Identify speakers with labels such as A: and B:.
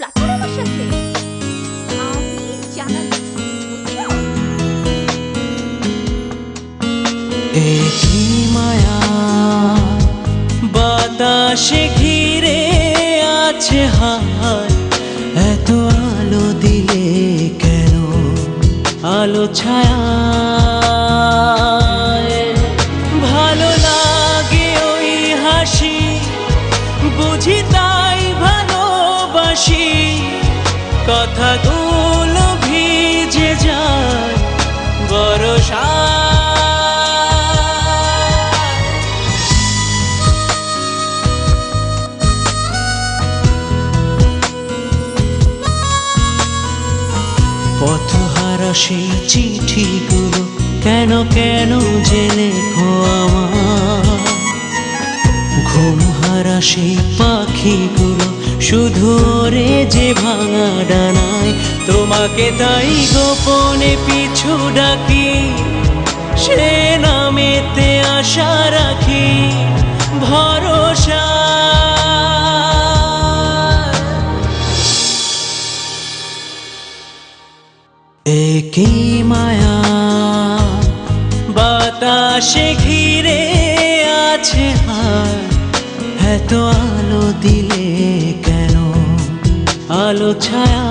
A: প্ল্যাটফর্মে বসে আছে। আমি জার্নালিস্ট, বুঝছো?
B: একই মায়া বাতাসে ঘিরে আছে হায়, এত আলো দিলে কেন আলো ছায়া। ভালো লাগে ওই হাসি, বুঝি তাই ভালোবাসি, কথাগুলো ভিজে যায় বরষায়। পথহারা সেই চিঠিগুলো কেন কেন যে লেখো আমার, ঘুমহারা সেই পাখিগুলো শুধু ওরে যে ভাঙা ডানায়। তোমাকে তাই গোপনে পিছু ডাকি, সে নামেতে আশা রাখি ভরসা। একই মায়া বাতাসে ঘিরে আছে হায়, এত আলো দিলে কেন আলো ছায়া।